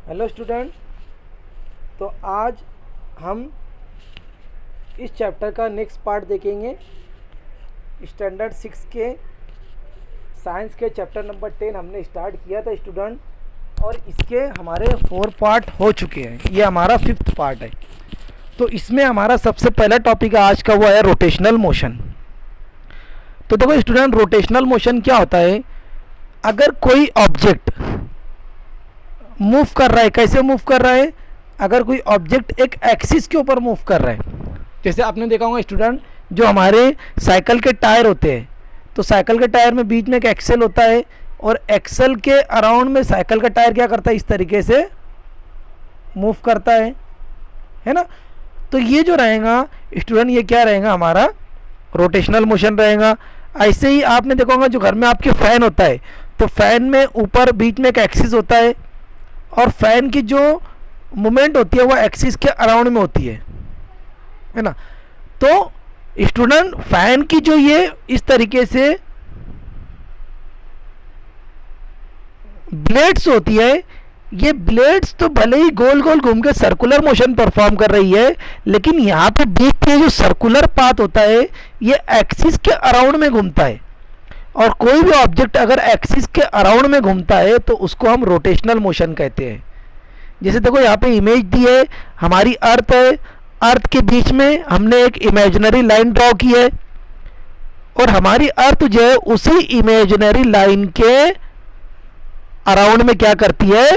Hello student. तो आज हम इस चैप्टर का नेक्स्ट पार्ट देखेंगे। स्टैंडर्ड 6 के साइंस के चैप्टर नंबर 10 हमने स्टार्ट किया था स्टूडेंट, और इसके हमारे 4 पार्ट हो चुके हैं। ये हमारा 5th पार्ट है। तो इसमें हमारा सबसे पहला टॉपिक आज का वो है रोटेशनल मोशन। तो देखो स्टूडेंट, रोटेशनल मोशन क्या होता है? अगर कोई ऑब्जेक्ट मूव कर रहा है, कैसे मूव कर रहा है? अगर कोई ऑब्जेक्ट एक एक्सिस के ऊपर मूव कर रहा है, जैसे आपने देखा होगा स्टूडेंट, जो हमारे साइकिल के टायर होते हैं, तो साइकिल के टायर में बीच में एक एक्सेल होता है, और एक्सेल के अराउंड में साइकिल का टायर क्या करता है? इस तरीके से मूव करता है ना। तो ये जो रहेगा स्टूडेंट, ये क्या रहेगा? हमारा रोटेशनल मोशन रहेगा। ऐसे ही आपने देखा होगा जो घर में आपके फ़ैन होता है, तो फ़ैन में ऊपर बीच में एक एक्सिस होता है, और फैन की जो मूवमेंट होती है वो एक्सिस के अराउंड में होती है ना। तो स्टूडेंट, फैन की जो ये इस तरीके से ब्लेड्स होती है, ये ब्लेड्स तो भले ही गोल गोल घूम के सर्कुलर मोशन परफॉर्म कर रही है, लेकिन यहाँ पे बीच में जो सर्कुलर पाथ होता है ये एक्सिस के अराउंड में घूमता है। और कोई भी ऑब्जेक्ट अगर एक्सिस के अराउंड में घूमता है तो उसको हम रोटेशनल मोशन कहते हैं। जैसे देखो यहाँ पे इमेज दी है, हमारी अर्थ है, अर्थ के बीच में हमने एक इमेजिनरी लाइन ड्रॉ की है, और हमारी अर्थ जो है उसी इमेजिनरी लाइन के अराउंड में क्या करती है?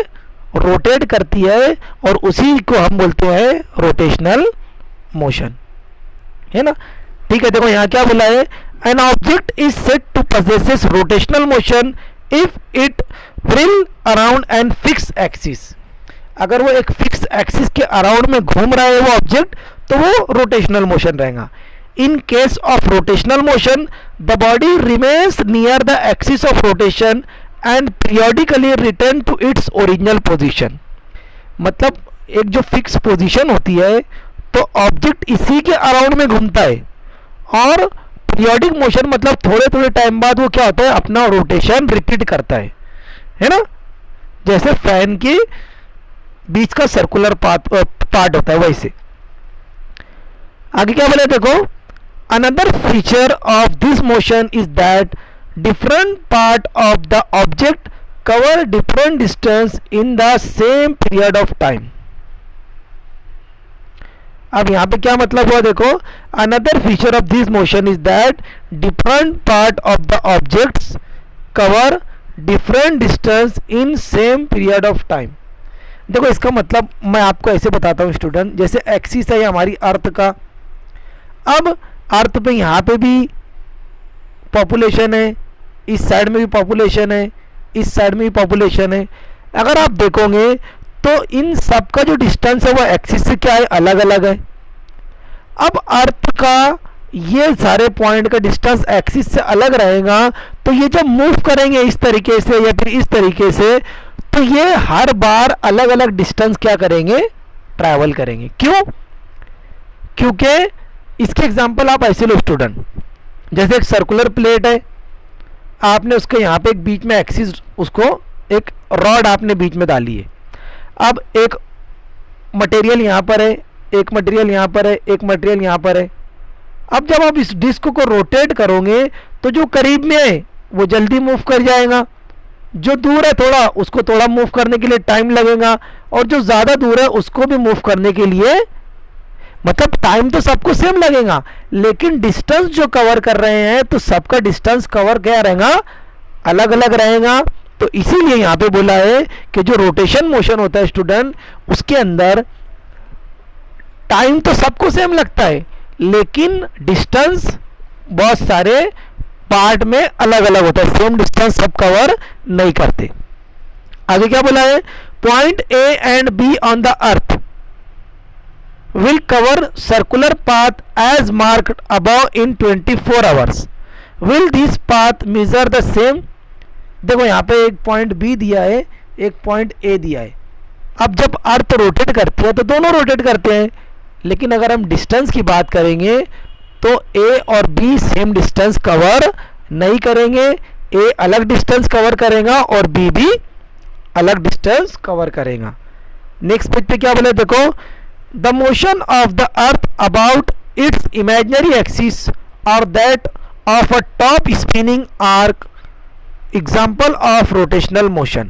रोटेट करती है, और उसी को हम बोलते हैं रोटेशनल मोशन, है ना। ठीक है, देखो यहाँ क्या बोला है? An object is said to possesses rotational motion if it whirl around an fixed axis. अगर वो एक फिक्स एक्सिस के अराउंड में घूम रहा है वो ऑब्जेक्ट, तो वो रोटेशनल मोशन रहेगा। In case of rotational motion the body remains near the axis of rotation and periodically return to its original position. मतलब एक जो फिक्स पोजीशन होती है, तो ऑब्जेक्ट इसी के अराउंड में घूमता है, और पीरियोडिक मोशन मतलब थोड़े थोड़े टाइम बाद वो क्या होता है? अपना रोटेशन रिपीट करता है ना। जैसे फैन की बीच का सर्कुलर पार्ट होता है वैसे। आगे क्या बोले देखो, another feature of this motion is that different part of the object cover different distance in the same period of time. अब यहाँ पे क्या मतलब हुआ देखो, another feature of this motion is that different part of the objects cover different distance in same period of time. देखो इसका मतलब मैं आपको ऐसे बताता हूँ स्टूडेंट, जैसे एक्सिस है हमारी अर्थ का। अब अर्थ पे यहाँ पे भी पॉपुलेशन है, इस साइड में भी पॉपुलेशन है, इस साइड में भी पॉपुलेशन है। अगर आप देखोगे तो इन सब का जो डिस्टेंस है वो एक्सिस से क्या है? अलग अलग है। अब अर्थ का ये सारे पॉइंट का डिस्टेंस एक्सिस से अलग रहेगा, तो ये जब मूव करेंगे इस तरीके से या फिर इस तरीके से, तो ये हर बार अलग अलग डिस्टेंस क्या करेंगे? ट्रैवल करेंगे। क्यों? क्योंकि इसके एग्जांपल आप ऐसे लो स्टूडेंट, जैसे एक सर्कुलर प्लेट है, आपने उसके यहाँ पे एक बीच में एक्सिस, उसको एक रॉड आपने बीच में डाली है। अब एक मटेरियल यहाँ पर है, एक मटेरियल यहाँ पर है, एक मटेरियल यहाँ पर है। अब जब आप इस डिस्क को रोटेट करोगे तो जो करीब में है वो जल्दी मूव कर जाएगा, जो दूर है थोड़ा, उसको थोड़ा मूव करने के लिए टाइम लगेगा, और जो ज़्यादा दूर है उसको भी मूव करने के लिए, मतलब टाइम तो सबको सेम लगेगा, लेकिन डिस्टेंस जो कवर कर रहे हैं तो सबका डिस्टेंस कवर क्या रहेगा? अलग अलग रहेगा। तो इसीलिए यहाँ पे बोला है कि जो रोटेशन मोशन होता है स्टूडेंट, उसके अंदर टाइम तो सबको सेम लगता है, लेकिन डिस्टेंस बहुत सारे पार्ट में अलग अलग होता है, सेम डिस्टेंस सब कवर नहीं करते। आगे क्या बोला है? Point A and B on the earth will cover circular path as marked above in 24 hours. Will this path measure the same? देखो यहाँ पे एक पॉइंट बी दिया है, एक पॉइंट ए दिया है। अब जब अर्थ रोटेट करती है तो दोनों रोटेट करते हैं, लेकिन अगर हम डिस्टेंस की बात करेंगे तो ए और बी सेम डिस्टेंस कवर नहीं करेंगे। ए अलग डिस्टेंस कवर करेगा और बी भी अलग डिस्टेंस कवर करेगा। नेक्स्ट पेज पे क्या बोले देखो, the motion of the earth about its imaginary axis और that of a top spinning are example of rotational motion,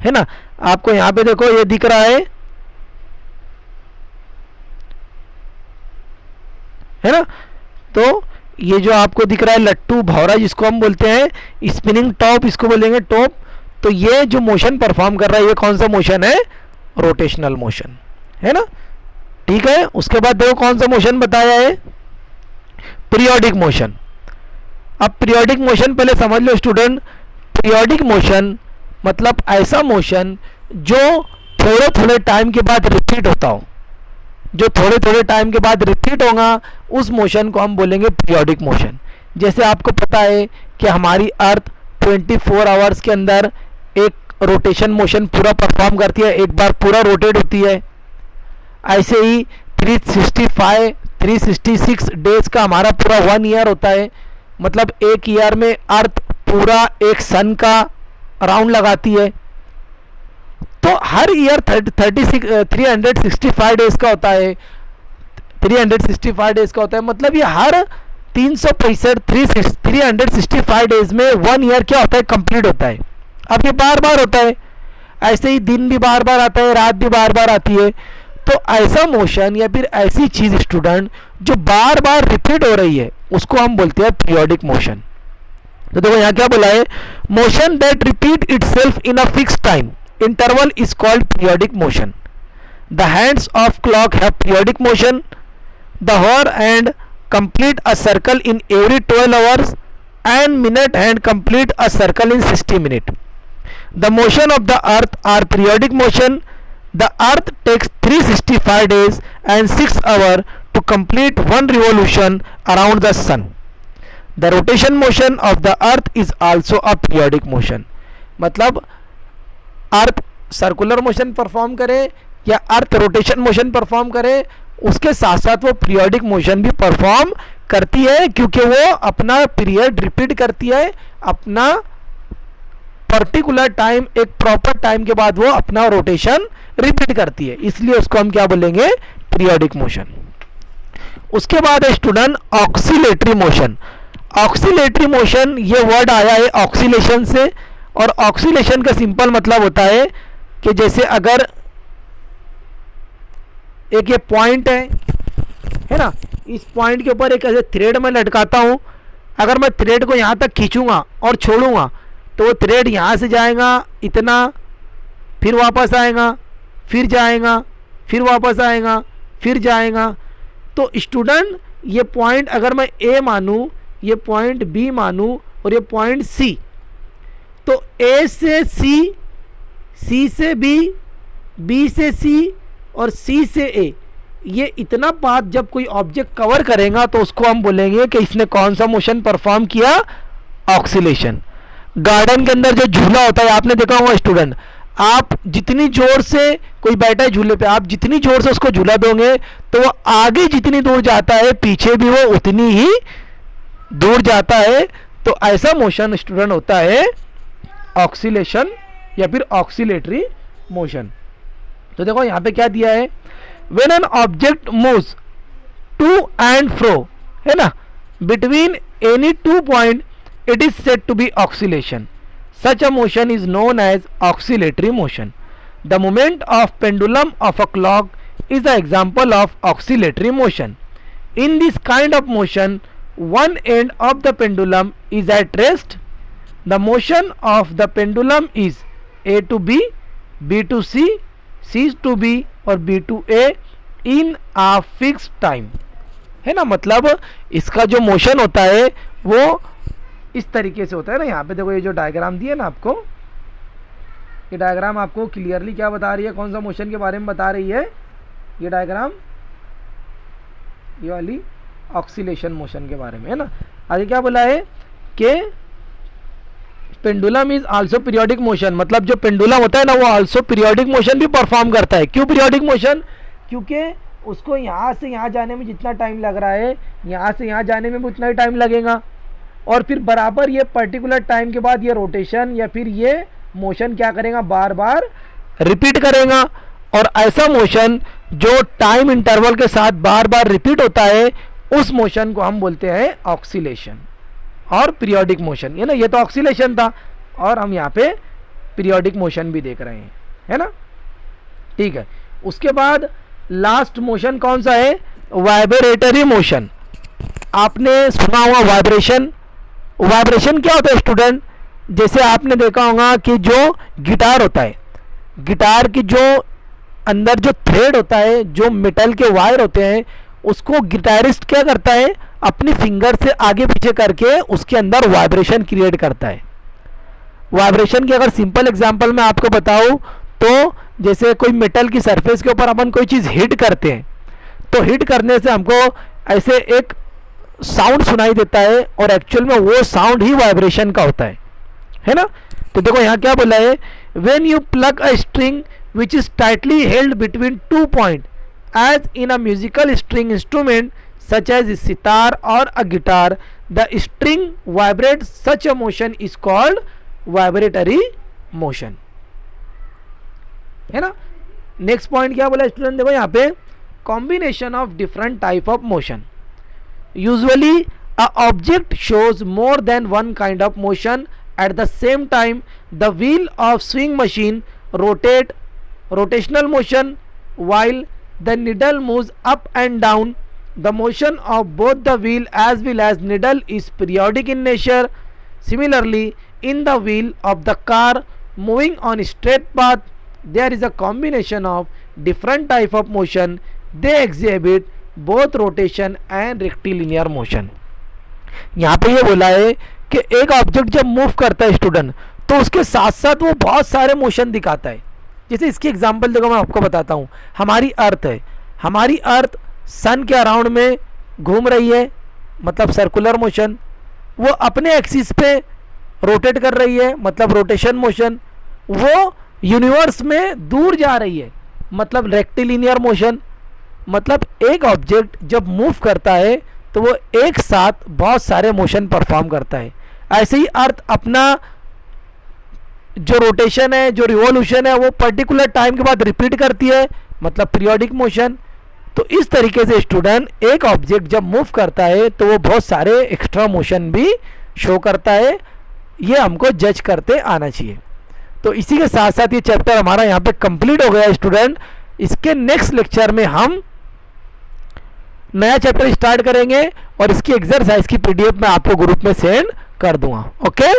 है ना। आपको यहां पे देखो ये दिख रहा है ना। तो ये जो आपको दिख रहा है लट्टू भौरा जिसको हम बोलते हैं, स्पिनिंग टॉप इसको बोलेंगे टॉप, तो ये जो मोशन परफॉर्म कर रहा है ये कौन सा मोशन है, रोटेशनल मोशन, है ना। ठीक है, उसके बाद देखो कौन सा मोशन बताया है, पीरियोडिक मोशन। अब पीरियोडिक मोशन पहले समझ लो स्टूडेंट, पीरियोडिक मोशन मतलब ऐसा मोशन जो थोड़े थोड़े टाइम के बाद रिपीट होता हो, जो थोड़े थोड़े टाइम के बाद रिपीट होगा उस मोशन को हम बोलेंगे पीरियोडिक मोशन। जैसे आपको पता है कि हमारी अर्थ 24 आवर्स के अंदर एक रोटेशन मोशन पूरा परफॉर्म करती है, एक बार पूरा रोटेट होती है। ऐसे ही 366 डेज का हमारा पूरा 1 ईयर होता है, मतलब एक ईयर में अर्थ पूरा एक सन का राउंड लगाती है। तो हर ईयर 365 डेज का होता है, 365 डेज का होता है, मतलब ये हर 365 डेज में 1 ईयर क्या होता है, कंप्लीट होता है। अब ये बार बार होता है, ऐसे ही दिन भी बार बार आता है, रात भी बार बार आती है। तो ऐसा मोशन या फिर ऐसी चीज स्टूडेंट जो बार बार रिपीट हो रही है उसको हम बोलते हैं पीरियोडिक मोशन। तो देखो यहाँ क्या बोला है, motion that repeat itself in a fix time interval is called periodic motion. The hands of clock have periodic motion. The hour hand complete a circle in every 12 hours and minute hand complete a circle in 60 minutes. The motion of the earth are periodic motion. The earth takes 365 days and 6 hours to complete one revolution around the sun. The rotation motion of the earth is also a periodic motion. मतलब अर्थ circular motion perform करे या earth rotation motion perform करे, उसके साथ साथ वो periodic motion भी perform करती है, क्योंकि वो अपना पीरियड रिपीट करती है, अपना पर्टिकुलर टाइम एक प्रॉपर टाइम के बाद वो अपना रोटेशन रिपीट करती है, इसलिए उसको हम क्या बोलेंगे, पीरियोडिक मोशन। उसके बाद है student oscillatory motion. Oscillatory motion ये वर्ड आया है ऑक्सीलेशन से, और ऑक्सीलेशन का सिंपल मतलब होता है कि जैसे अगर एक ये पॉइंट है ना, इस पॉइंट के ऊपर एक ऐसे थ्रेड में लटकाता हूं, अगर मैं थ्रेड को यहां तक खींचूंगा और छोड़ूंगा तो वो थ्रेड यहां से जाएगा इतना, फिर वापस आएगा, फिर जाएगा, फिर वापस आएगा, फिर जाएगा। तो स्टूडेंट ये पॉइंट अगर मैं ए मानूं, ये पॉइंट बी मानूं और ये पॉइंट सी, तो ए से सी, सी से बी, बी से सी और सी से ए, ये इतना पाथ जब कोई ऑब्जेक्ट कवर करेगा तो उसको हम बोलेंगे कि इसने कौन सा मोशन परफॉर्म किया, ऑक्सीलेशन। गार्डन के अंदर जो झूला होता है आपने देखा होगा स्टूडेंट, आप जितनी जोर से, कोई बैठा है झूले पे, आप जितनी जोर से उसको झूला दोगे तो वो आगे जितनी दूर जाता है पीछे भी वो उतनी ही दूर जाता है। तो ऐसा मोशन स्टूडेंट होता है ऑक्सीलेशन या फिर ऑक्सीलेटरी मोशन। तो देखो यहां पे क्या दिया है, when an object moves to and fro, है ना, between any 2 point, it is said to be oscillation. Such a motion is known as oscillatory motion. The movement of pendulum of a clock is a example of oscillatory motion. In this kind of motion, one end of the pendulum is at rest. The motion of the pendulum is A to B, B to C, C to B और B to A in a fixed time, है ना। मतलब इसका जो motion होता है वो इस तरीके से होता है ना। यहाँ पे देखो ये जो डायग्राम दिया ना आपको, ये डायग्राम आपको क्लियरली क्या बता रही है, कौन सा मोशन के बारे में बता रही है ये डायग्राम, ये वाली ऑक्सीलेशन मोशन के बारे में, है ना। आगे क्या बोला है कि pendulum is also periodic motion, मतलब जो पेंडुलम होता है ना वो आल्सो पीरियोडिक मोशन भी परफॉर्म करता है। क्यों पीरियोडिक मोशन, क्योंकि उसको यहाँ से यहाँ जाने में जितना टाइम लग रहा है यहाँ से यहाँ जाने में भी उतना ही टाइम लगेगा, और फिर बराबर ये पर्टिकुलर टाइम के बाद ये रोटेशन या फिर ये मोशन क्या करेगा, बार बार रिपीट करेगा, और ऐसा मोशन जो टाइम इंटरवल के साथ बार बार रिपीट होता है उस मोशन को हम बोलते हैं ऑक्सीलेशन और पीरियोडिक मोशन। ये ना, ये तो ऑक्सीलेशन था और हम यहाँ पे पीरियोडिक मोशन भी देख रहे हैं, है ना। ठीक है, उसके बाद लास्ट मोशन कौन सा है? Vibratory motion. आपने सुना होगा वाइब्रेशन। वाइब्रेशन क्या होता है स्टूडेंट? जैसे आपने देखा होगा कि जो गिटार होता है, गिटार की जो अंदर जो थ्रेड होता है, जो मेटल के वायर होते हैं, उसको गिटारिस्ट क्या करता है? अपनी फिंगर से आगे पीछे करके उसके अंदर वाइब्रेशन क्रिएट करता है। वाइब्रेशन की अगर सिंपल एग्जांपल मैं आपको बताऊं तो जैसे कोई मेटल की सरफेस के ऊपर अपन कोई चीज़ हिट करते हैं, तो हिट करने से हमको ऐसे एक साउंड सुनाई देता है और एक्चुअल में वो साउंड ही वाइब्रेशन का होता है ना। तो देखो यहाँ क्या बोला है, when you pluck a string which is tightly held between 2 point as in a musical string instrument such as sitar और a guitar, the string vibrate, such a motion is called vibratory motion, है ना। Next point क्या बोला student? देखो यहाँ पे combination of different type of motion. Usually a object shows more than one kind of motion at the same time. The wheel of swing machine rotate rotational motion while the needle moves up and down. The motion of both the wheel as well as needle is periodic in nature. Similarly, in the wheel of the car moving on a straight path, there is a combination of different type of motion. They exhibit both rotation and rectilinear motion. यहाँ पे ये बोला है कि एक object जब move करता है स्टूडेंट, तो उसके साथ साथ वो बहुत सारे मोशन दिखाता है। जैसे इसकी एग्जांपल देखो, मैं आपको बताता हूँ। हमारी अर्थ है, हमारी अर्थ सन के अराउंड में घूम रही है, मतलब सर्कुलर मोशन। वो अपने एक्सिस पे रोटेट कर रही है, मतलब रोटेशन मोशन। वो यूनिवर्स में दूर जा रही है, मतलब रेक्टिलिनियर मोशन। मतलब एक ऑब्जेक्ट जब मूव करता है तो वो एक साथ बहुत सारे मोशन परफॉर्म करता है। ऐसे ही अर्थ अपना जो रोटेशन है, जो रिवॉल्यूशन है, वो पर्टिकुलर टाइम के बाद रिपीट करती है, मतलब पीरियोडिक मोशन। तो इस तरीके से स्टूडेंट एक ऑब्जेक्ट जब मूव करता है तो वो बहुत सारे एक्स्ट्रा मोशन भी शो करता है। ये हमको जज करते आना चाहिए। तो इसी के साथ साथ ये चैप्टर हमारा यहाँ पे कंप्लीट हो गया स्टूडेंट। इसके नेक्स्ट लेक्चर में हम नया चैप्टर स्टार्ट करेंगे और इसकी एक्सरसाइज की पीडीएफ मैं आपको ग्रुप में सेंड कर दूंगा। ओके,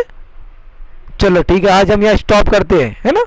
चलो ठीक है, आज हम यहाँ स्टॉप करते हैं, है ना।